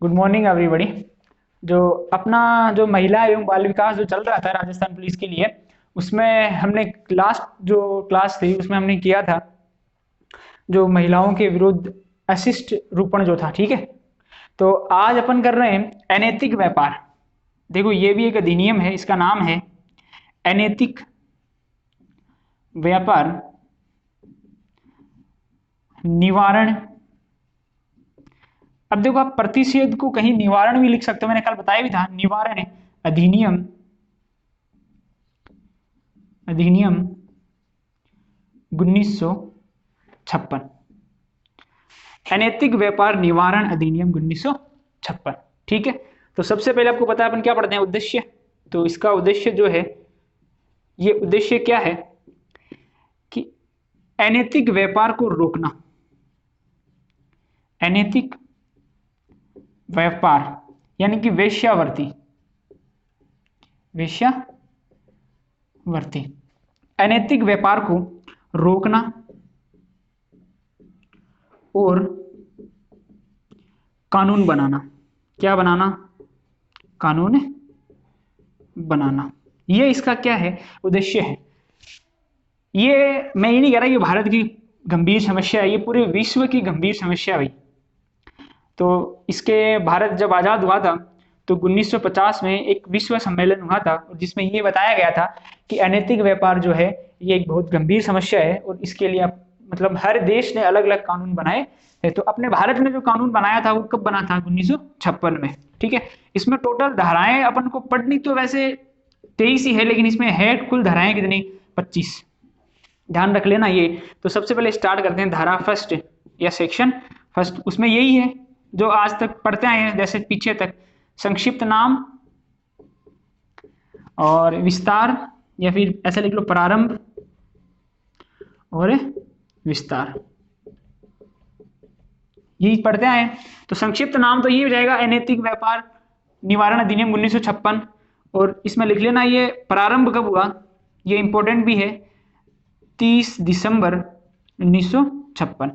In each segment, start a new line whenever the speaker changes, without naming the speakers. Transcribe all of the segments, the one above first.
Good morning everybody. जो अपना जो महिला एवं बाल विकास जो चल रहा था राजस्थान पुलिस के लिए, उसमें हमने लास्ट जो क्लास थी उसमें हमने किया था जो महिलाओं के विरुद्ध अशिष्ट रूपण जो था। ठीक है, तो आज अपन कर रहे हैं अनैतिक व्यापार। देखो ये भी एक अधिनियम है, इसका नाम है अनैतिक व्यापार निवारण। अब देखो आप प्रतिषेध को कहीं निवारण भी लिख सकते हो, मैंने कल बताया भी था। निवारण है अधिनियम, अधिनियम 1956, अनैतिक व्यापार निवारण अधिनियम 1956। ठीक है, तो सबसे पहले आपको पता है अपन क्या पढ़ते हैं, उद्देश्य। तो इसका उद्देश्य जो है, ये उद्देश्य क्या है कि अनैतिक व्यापार को रोकना। अनैतिक व्यापार यानी कि वेश्यावृत्ति, वेश्यावृत्ति, अनैतिक व्यापार को रोकना और कानून बनाना। क्या बनाना? कानून बनाना। ये इसका क्या है, उद्देश्य है। ये मैं ये नहीं कह रहा ये भारत की गंभीर समस्या है, ये पूरे विश्व की गंभीर समस्या है भाई। तो इसके भारत जब आजाद हुआ था तो 1950 में एक विश्व सम्मेलन हुआ था जिसमें ये बताया गया था कि अनैतिक व्यापार जो है ये एक बहुत गंभीर समस्या है और इसके लिए मतलब हर देश ने अलग अलग कानून बनाए थे। तो अपने भारत ने जो कानून बनाया था वो कब बना था? 1956 में। ठीक है, इसमें टोटल धाराएं अपन को पढ़नी तो वैसे 23 ही है, लेकिन इसमें है कुल धाराएं कितनी? 25। ध्यान रख लेना ये। तो सबसे पहले स्टार्ट करते हैं धारा फर्स्ट या सेक्शन फर्स्ट। उसमें यही है जो आज तक पढ़ते आए हैं, जैसे पीछे तक संक्षिप्त नाम और विस्तार, या फिर ऐसा लिख लो प्रारंभ और विस्तार, यही पढ़ते आए। तो संक्षिप्त नाम तो ये हो जाएगा अनैतिक व्यापार निवारण अधिनियम 1956, और इसमें लिख लेना ये प्रारंभ कब हुआ, ये इंपॉर्टेंट भी है, 30 दिसंबर 1956।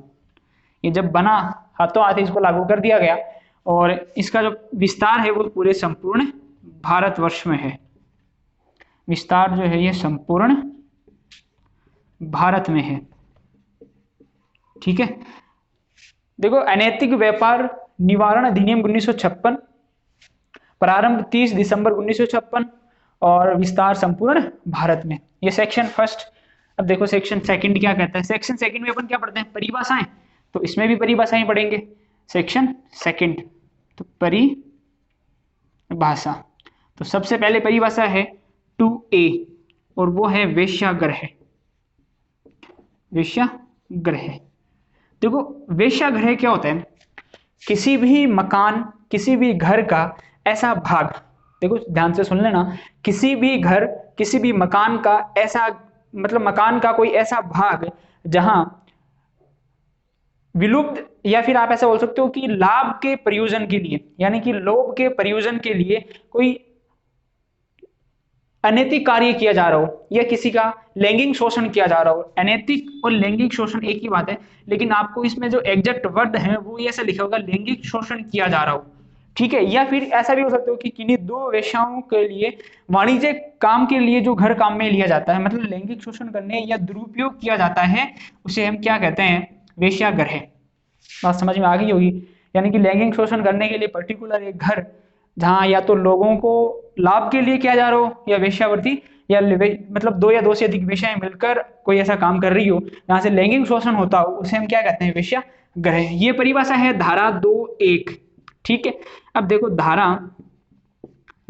ये जब बना हाथों हाथ इसको लागू कर दिया गया, और इसका जो विस्तार है वो पूरे संपूर्ण भारतवर्ष में है। विस्तार जो है ये संपूर्ण भारत में है। ठीक है, देखो अनैतिक व्यापार निवारण अधिनियम 1956, प्रारंभ 30 दिसंबर 1956 और विस्तार संपूर्ण भारत में। ये सेक्शन फर्स्ट। अब देखो सेक्शन सेकंड क्या कहता है। सेक्शन सेकंड में अपन क्या पढ़ते हैं? परिभाषाएं। तो इसमें भी परिभाषाएं पढ़ेंगे। सेक्शन सेकंड तो परिभाषा। तो सबसे पहले परिभाषा है 2A और वो है वेश्यागृह। वेश्यागृह, देखो वेश्यागृह क्या होता है? किसी भी मकान, किसी भी घर का ऐसा भाग, देखो ध्यान से सुन लेना, किसी भी घर, किसी भी मकान का ऐसा, मतलब मकान का कोई ऐसा भाग जहां विलुप्त, या फिर आप ऐसा बोल सकते हो कि लाभ के प्रयोजन के लिए, यानी कि लोभ के प्रयोजन के लिए कोई अनैतिक कार्य किया जा रहा हो या किसी का लैंगिक शोषण किया जा रहा हो। अनैतिक और लैंगिक शोषण एक ही बात है, लेकिन आपको इसमें जो एग्जैक्ट वर्ड है वो ऐसा लिखा होगा, लैंगिक शोषण किया जा रहा हो। ठीक है, या फिर ऐसा भी हो सकता हो कि किन्हीं दो वेश्याओं के लिए वाणिज्य काम के लिए जो घर काम में लिया जाता है, मतलब लैंगिक शोषण करने या दुरुपयोग किया जाता है, उसे हम क्या कहते हैं? वेश्यागृह। बात समझ में आ गई होगी। यानी कि लैंगिक शोषण करने के लिए पर्टिकुलर एक घर जहां या तो लोगों को लाभ के लिए किया जा रहा हो, या वेश्यावृत्ति, या मतलब दो या दो से अधिक वेश्याएं मिलकर कोई ऐसा काम कर रही हो जहां से लैंगिक शोषण होता हो, उसे हम क्या कहते हैं? वेश्यागृह। ये परिभाषा है धारा 2(1). ठीक है, अब देखो धारा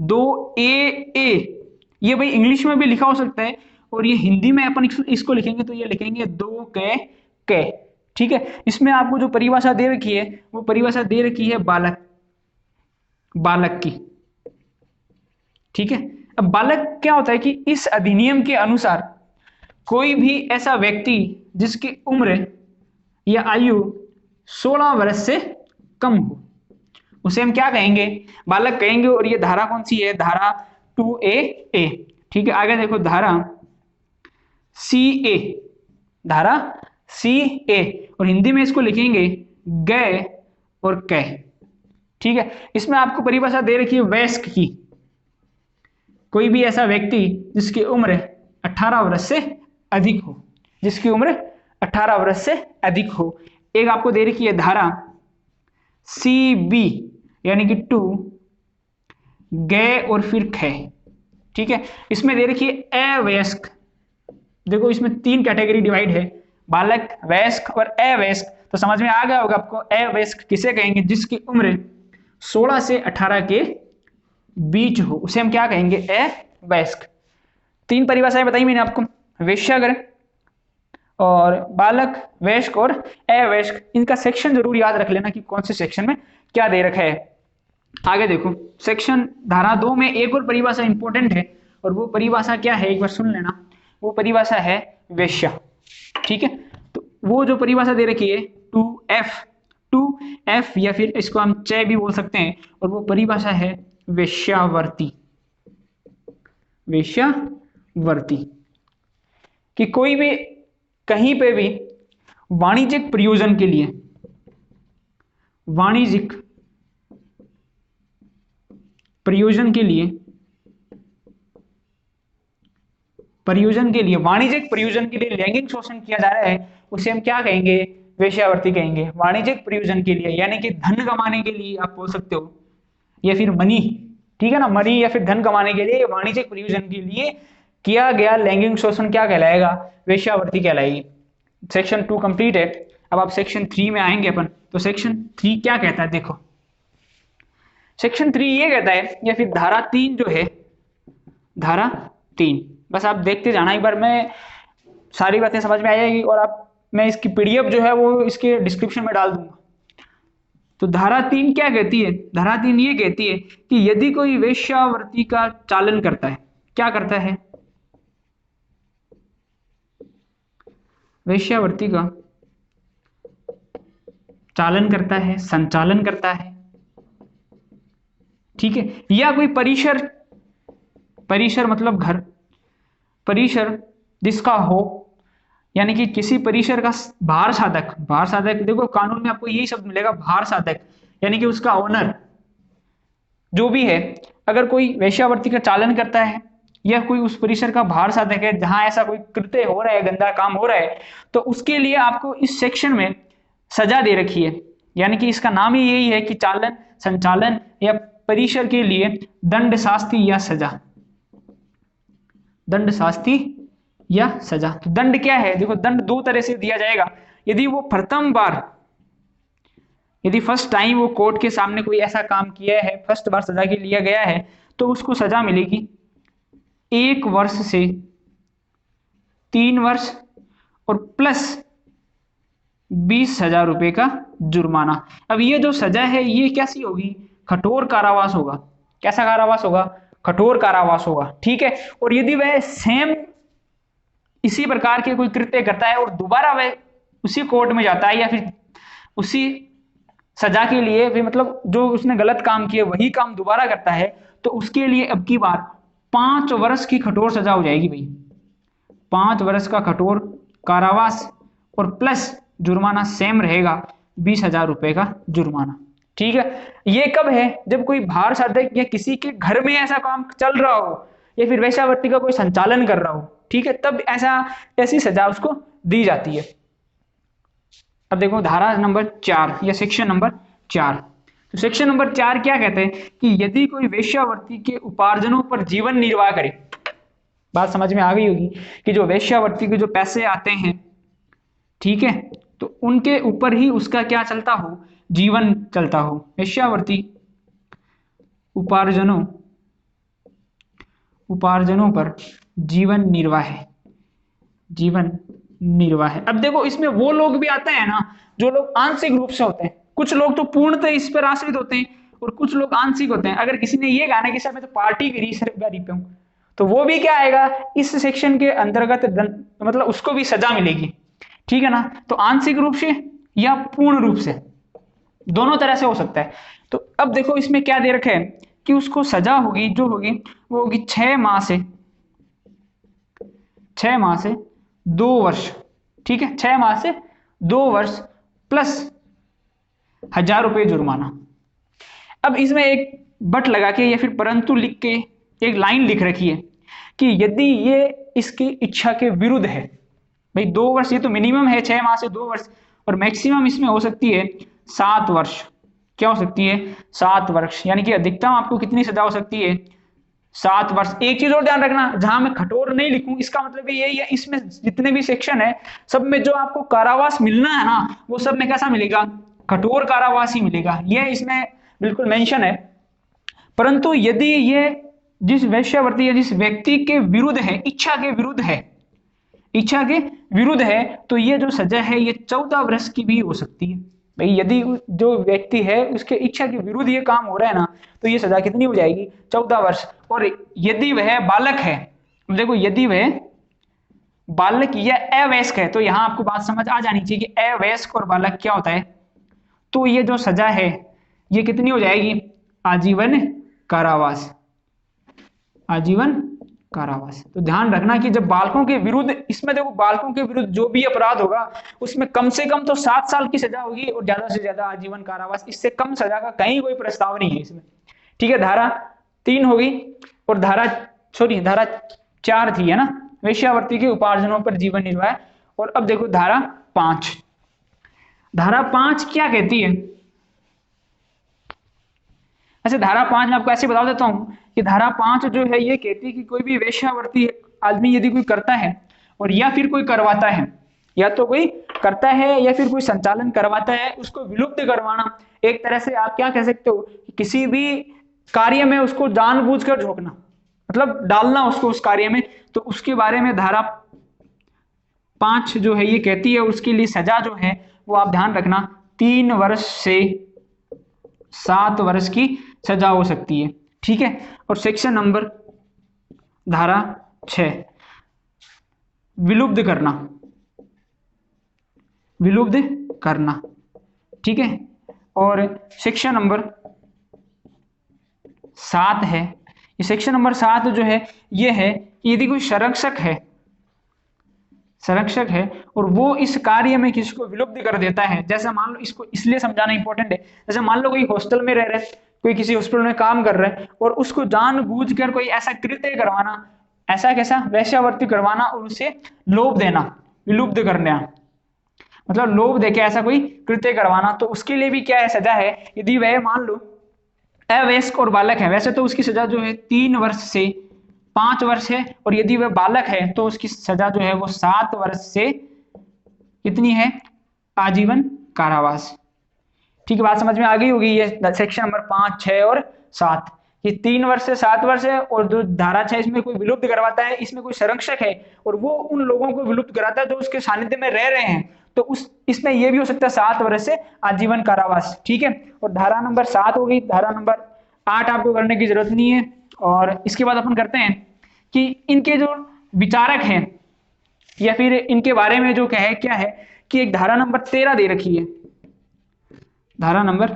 2(a)(a), ये भाई इंग्लिश में भी लिखा हो सकता है और ये हिंदी में अपन इसको लिखेंगे तो ये लिखेंगे 2(क). ठीक है, इसमें आपको जो परिभाषा दे रखी है वो परिभाषा दे रखी है बालक, बालक की। ठीक है, अब बालक क्या होता है कि इस अधिनियम के अनुसार कोई भी ऐसा व्यक्ति जिसकी उम्र या आयु 16 वर्ष से कम हो, उसे हम क्या कहेंगे? बालक कहेंगे। और ये धारा कौन सी है? धारा 2(a)(a). ठीक है, आगे देखो धारा C(a), धारा C(a), और हिंदी में इसको लिखेंगे ग और क। ठीक है, इसमें आपको परिभाषा दे रखी है वयस्क की, कोई भी ऐसा व्यक्ति जिसकी उम्र 18 वर्ष से अधिक हो, जिसकी उम्र 18 वर्ष से अधिक हो। एक आपको दे रखी है धारा CB यानी कि 2 गै और फिर ख, ठीक है। इसमें दे रखी है अवयस्क, देखो इसमें 3 कैटेगरी डिवाइड है, बालक, वयस्क और अवयस्क। तो समझ में आ गया होगा आपको अवयस्क किसे कहेंगे, जिसकी उम्र 16 से 18 के बीच हो, उसे हम क्या कहेंगे, अवयस्क। 3 परिभाषाएं बताई मैंने आपको, वेश्यागृह और बालक, वयस्क और अवयस्क। इनका सेक्शन जरूर याद रख लेना कि कौन से सेक्शन में क्या दे रखा है। आगे देखो सेक्शन धारा 2 में एक और परिभाषा इंपॉर्टेंट है, और वो परिभाषा क्या है एक बार सुन लेना, वो परिभाषा है वेश्या, ठीक है। तो वो जो परिभाषा दे रखी है 2F या फिर इसको हम चय भी बोल सकते हैं, और वो परिभाषा है वेश्यावर्ती। वेश्यावर्ती कि कोई भी कहीं पे भी वाणिज्यिक प्रयोजन के लिए, वाणिज्यिक प्रयोजन के लिए वाणिज्यिक प्रयोजन के लिए लैंगिक शोषण किया जा रहा है, उसे हम क्या कहेंगे, वेश्यावर्ती कहेंगे। वाणिज्यिक प्रयोजन के लिए यानी कि धन कमाने के लिए आप बोल सकते हो, या फिर मनी, ठीक है ना, मनी या फिर धन कमाने के लिए, वाणिज्यिक प्रयोजन के लिए किया गया लैंगिक शोषण क्या कहलाएगा, वेश्यावर्ती कहलाएगी। सेक्शन 2 कंप्लीट है। अब आप सेक्शन 3 में आएंगे अपन, तो सेक्शन 3 क्या कहता है, देखो सेक्शन 3 ये कहता है, या फिर धारा 3 जो है, धारा 3 बस आप देखते जाना, एक बार में सारी बातें समझ में आ जाएगी, और मैं इसकी PDF जो है वो इसके डिस्क्रिप्शन में डाल दूंगा। तो धारा 3 क्या कहती है, धारा 3 ये कहती है कि यदि कोई वेश्यावर्ती का चालन करता है, क्या करता है, वेश्यावर्ती का चालन करता है, संचालन करता है, ठीक है, या कोई परिसर मतलब घर, परिसर जिसका हो, यानी कि किसी परिसर का भार साधक, देखो कानून में आपको यही शब्द मिलेगा, भार साधक, यानी कि उसका ओनर जो भी है, अगर कोई वेश्यावर्ती का चालन करता है या कोई उस परिसर का भार साधक है जहां ऐसा कोई कृत्य हो रहा है, गंदा काम हो रहा है, तो उसके लिए आपको इस सेक्शन में सजा दे रखी है। यानी कि इसका नाम ही यही है कि चालन, संचालन या परिसर के लिए दंड, शास्ति या सजा, दंड, शास्ति या सजा। तो दंड क्या है, देखो दंड 2 तरह से दिया जाएगा। यदि वो प्रथम बार, यदि फर्स्ट टाइम वो कोर्ट के सामने कोई ऐसा काम किया है, फर्स्ट बार सजा के लिया गया है, तो उसको सजा मिलेगी 1 वर्ष से 3 वर्ष और प्लस 20,000 रुपए का जुर्माना। अब ये जो सजा है ये कैसी होगी, कठोर कारावास होगा। कैसा कारावास होगा, कठोर कारावास होगा, ठीक है। और यदि वह सेम इसी प्रकार के कोई कृत्य करता है और दोबारा वह उसी कोर्ट में जाता है या फिर उसी सजा के लिए भी, मतलब जो उसने गलत काम किया वही काम दोबारा करता है, तो उसके लिए अब की बार 5 वर्ष की कठोर सजा हो जाएगी भाई, 5 वर्ष का कठोर कारावास और प्लस जुर्माना सेम रहेगा, 20,000 रुपए का जुर्माना, ठीक है। ये कब है, जब कोई भार साधक या किसी के घर में ऐसा काम चल रहा हो या फिर वेश्यावर्ती का कोई संचालन कर रहा हो, ठीक है, तब ऐसी सजा उसको दी जाती है। अब देखो धारा नंबर 4 या सेक्शन नंबर 4, तो सेक्शन नंबर 4 क्या कहते हैं कि यदि कोई वेश्यावर्ती के उपार्जनों पर जीवन निर्वाह करे, बात समझ में आ गई होगी कि जो वेश्यावर्ती के जो पैसे आते हैं, ठीक है, तो उनके ऊपर ही उसका क्या चलता हो, जीवन चलता हो। वेश्यावर्ती उपार्जनों पर जीवन निर्वाह है, जीवन निर्वाह है। अब देखो इसमें वो लोग भी आते हैं ना जो लोग आंशिक रूप से होते हैं, कुछ लोग तो पूर्णतः इस पर आश्रित होते हैं और कुछ लोग आंशिक होते हैं। अगर किसी ने ये कहा ना कि सर मैं तो पार्टी की सरकारी पे हूं, तो वो भी क्या आएगा इस सेक्शन के अंतर्गत, मतलब उसको भी सजा मिलेगी, ठीक है ना। तो आंशिक रूप से या पूर्ण रूप से, दोनों तरह से हो सकता है। तो अब देखो इसमें क्या दे रखा है कि उसको सजा होगी जो होगी वो होगी 6 माह से 2 वर्ष, ठीक है, 6 माह से 2 वर्ष प्लस 1,000 रुपए जुर्माना। अब इसमें एक बट लगा के या फिर परंतु लिख के एक लाइन लिख रखी है कि यदि ये इसकी इच्छा के विरुद्ध है, भाई 2 वर्ष, ये तो मिनिमम है 6 माह से 2 वर्ष, और मैक्सिमम इसमें हो सकती है 7 वर्ष। क्या हो सकती है? 7 वर्ष, यानी कि अधिकतम आपको कितनी सजा हो सकती है? 7 वर्ष। एक चीज और ध्यान रखना, जहां मैं कठोर नहीं लिखूं इसका मतलब यही है, इसमें जितने भी सेक्शन है सब में जो आपको कारावास मिलना है ना, वो सब में कैसा मिलेगा? कठोर कारावास ही मिलेगा, ये इसमें बिल्कुल मेंशन है। परंतु यदि ये जिस वेश्यावृत्ति या जिस व्यक्ति के विरुद्ध है, इच्छा के विरुद्ध है, इच्छा के विरुद्ध है, तो ये जो सजा है ये 14 वर्ष की भी हो सकती है। भाई यदि जो व्यक्ति है उसके इच्छा के विरुद्ध ये काम हो रहा है ना, तो ये सजा कितनी हो जाएगी? 14 वर्ष। और यदि वह बालक है, देखो यदि वह बालक या अवयस्क है, तो यहां आपको बात समझ आ जानी चाहिए कि अवयस्क और बालक क्या होता है। तो ये जो सजा है ये कितनी हो जाएगी? आजीवन कारावास, आजीवन कारावास। तो ध्यान रखना कि जब बालकों के विरुद्ध, इसमें देखो बालकों के विरुद्ध जो भी अपराध होगा उसमें कम से कम तो 7 साल की सजा होगी और ज्यादा से ज्यादा आजीवन कारावास, इससे कम सजा का कहीं कोई प्रस्ताव नहीं है इसमें। ठीक है, धारा 3 होगी और धारा 4 थी, है ना, वेश्यावृत्ति के उपार्जनों पर जीवन निर्वाह। और अब देखो धारा 5, धारा 5 क्या कहती है? अच्छा, धारा 5 में आपको ऐसे बता देता हूं कि धारा 5 जो है ये कहती है कि कोई भी वेश्यावृत्ति आदमी यदि कोई करता है और या फिर कोई करवाता है, या तो कोई करता है या फिर कोई संचालन करवाता है, उसको विलुप्त करवाना। एक तरह से आप क्या कह सकते हो, किसी भी कार्य में उसको जानबूझकर झोंकना, मतलब डालना उसको उस कार्य में, तो उसके बारे में धारा 5 जो है ये कहती है। उसके लिए सजा जो है वो आप ध्यान रखना 3 वर्ष से 7 वर्ष की सजा हो सकती है। ठीक है, और सेक्शन नंबर धारा 6, विलुप्त करना, विलुप्त करना। ठीक है, और सेक्शन नंबर 7 है, ये सेक्शन नंबर 7 जो है ये है कि यदि कोई संरक्षक है, संरक्षक है और वो इस कार्य में किसी को विलुप्त कर देता है, जैसे मान लो, इसको इसलिए समझाना इंपॉर्टेंट है, जैसे मान लो कोई हॉस्टल में रह रहा है, कोई किसी हॉस्पिटल में काम कर रहा है और उसको जानबूझकर कोई ऐसा कृत्य करवाना, ऐसा कैसा वेश्यावृत्ति करवाना और उसे लोभ देना, विलुप्त करना, मतलब लोभ देके ऐसा कोई कृत्य करवाना, तो उसके लिए भी क्या है सजा है। यदि वह मान लो अवयस्क और बालक है, वैसे तो उसकी सजा जो है 3 वर्ष से 5 वर्ष है, और यदि वह बालक है तो उसकी सजा जो है वो 7 वर्ष से कितनी है? आजीवन कारावास। ठीक है, बात समझ में आ गई होगी। ये सेक्शन नंबर 5, 6 और 7, ये 3 वर्ष से 7 वर्ष है। और जो धारा 6 इसमें कोई विलुप्त करवाता है, इसमें कोई संरक्षक है और वो उन लोगों को विलुप्त कराता है जो उसके सानिध्य में रह रहे हैं, तो उस इसमें ये भी हो सकता है 7 वर्ष से आजीवन कारावास। ठीक है, और धारा नंबर 7 हो गई। धारा नंबर 8 आपको करने की जरूरत नहीं है। और इसके बाद अपन करते हैं कि इनके जो विचारक हैं या फिर इनके बारे में जो कहे क्या है कि एक धारा नंबर 13 दे रखी है, धारा नंबर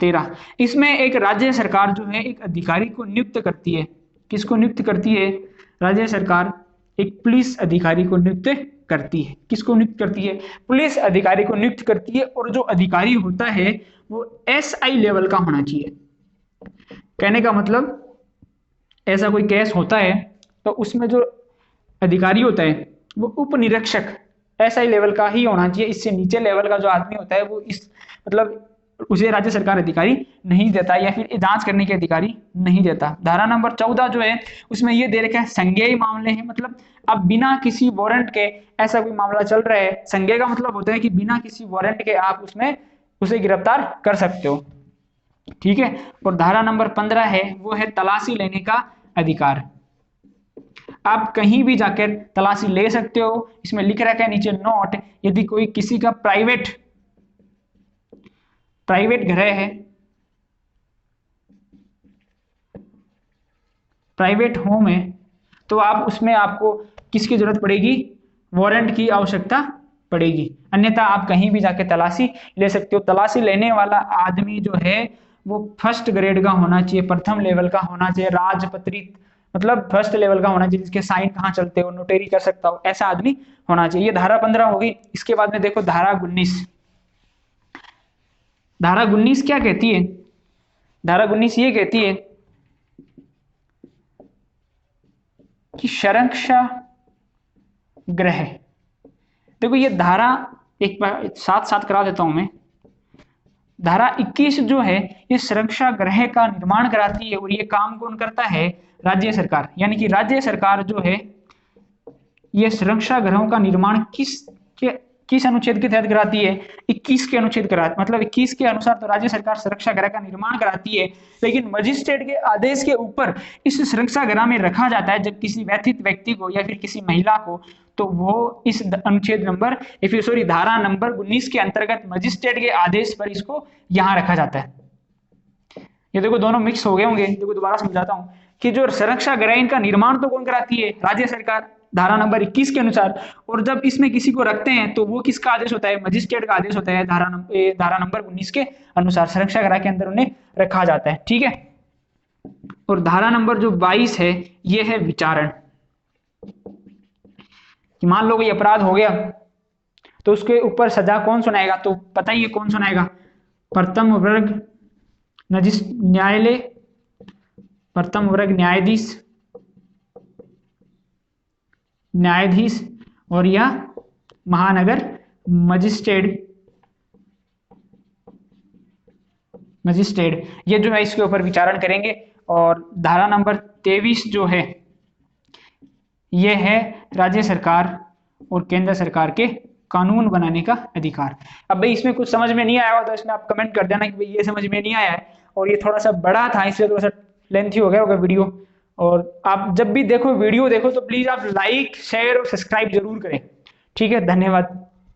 13, इसमें एक राज्य सरकार जो है एक अधिकारी को नियुक्त करती है। किसको नियुक्त करती है? राज्य सरकार एक पुलिस अधिकारी को नियुक्त करती है। किसको नियुक्त करती है? पुलिस अधिकारी को नियुक्त करती है। और जो अधिकारी होता है वो SI लेवल का होना चाहिए। कहने का मतलब, ऐसा कोई केस होता है तो उसमें जो अधिकारी होता है वो उप निरीक्षक SI लेवल का ही होना चाहिए। इससे नीचे लेवल का जो आदमी होता है वो इस मतलब उसे राज्य सरकार अधिकारी नहीं देता या फिर जांच करने के अधिकारी नहीं देता। धारा नंबर 14 जो है उसमें ये दे रखा है संज्ञेय मामले हैं, मतलब अब बिना किसी वारंट के ऐसा कोई मामला चल रहा है। संज्ञेय का मतलब होता है कि बिना किसी वारंट के आप उसमें उसे गिरफ्तार कर सकते हो। ठीक है, और धारा नंबर 15 है वो है तलाशी लेने का अधिकार। आप कहीं भी जाकर तलाशी ले सकते हो। इसमें लिख रखा है नीचे नोट, यदि कोई किसी का प्राइवेट घर है, प्राइवेट होम है, तो आप उसमें आपको किसकी जरूरत पड़ेगी? वारंट की आवश्यकता पड़ेगी, अन्यथा आप कहीं भी जाके तलाशी ले सकते हो। तलाशी लेने वाला आदमी जो है वो फर्स्ट ग्रेड का होना चाहिए, प्रथम लेवल का होना चाहिए, राजपत्रित मतलब फर्स्ट लेवल का होना चाहिए, जिसके साइन कहाँ चलते हो, नोटेरी कर सकता हो, ऐसा आदमी होना चाहिए। ये धारा 15 होगी। इसके बाद में देखो धारा 19। धारा 19 क्या कहती है? धारा 19 ये कहती है कि संरक्षा गृह, देखो ये धारा एक बार साथ साथ करा देता हूं मैं। धारा 21 जो है ये संरक्षा गृह का निर्माण कराती है, और ये काम कौन करता है? राज्य सरकार। यानी कि राज्य सरकार जो है ये संरक्षा गृहों का निर्माण किस अनुच्छेद के तहत कराती है? 21 के अनुच्छेद मतलब 21 के अनुसार तो राज्य सरकार सुरक्षा गृह का निर्माण कराती है, लेकिन मजिस्ट्रेट के आदेश के ऊपर इस सुरक्षा गृह में रखा जाता है जब किसी व्यथित व्यक्ति को या फिर किसी महिला को, तो वो इस अनुच्छेद नंबर धारा नंबर 19 के अंतर्गत मजिस्ट्रेट के आदेश पर इसको यहाँ रखा जाता है। ये देखो दोनों मिक्स हो गए होंगे। देखो दोबारा समझाता हूँ कि जो सुरक्षा गृह इनका निर्माण तो कौन कराती है? राज्य सरकार, धारा नंबर 21 के अनुसार। और जब इसमें किसी को रखते हैं तो वो किसका आदेश होता है? मजिस्ट्रेट का आदेश होता है। धारा नंबर 19 के अनुसार सुरक्षा गृह के अंदर उन्हें रखा जाता है। ठीक है। और धारा नंबर जो 22 है ये है विचारण। कि मान लो कोई अपराध हो गया तो उसके ऊपर सजा कौन सुनाएगा? तो पता ही है कौन सुनाएगा? प्रथम वर्ग न्यायालय, प्रथम वर्ग न्यायाधीश और या महानगर मजिस्ट्रेट ये जो है इसके ऊपर विचारण करेंगे। और धारा नंबर 23 जो है ये है राज्य सरकार और केंद्र सरकार के कानून बनाने का अधिकार। अब भाई इसमें कुछ समझ में नहीं आया हो तो इसमें आप कमेंट कर देना कि भाई ये समझ में नहीं आया है, और ये थोड़ा सा बड़ा था इसलिए थोड़ा सा लेंथी हो गया होगा वीडियो। और आप जब भी वीडियो देखो तो प्लीज आप लाइक, शेयर और सब्सक्राइब जरूर करें। ठीक है, धन्यवाद।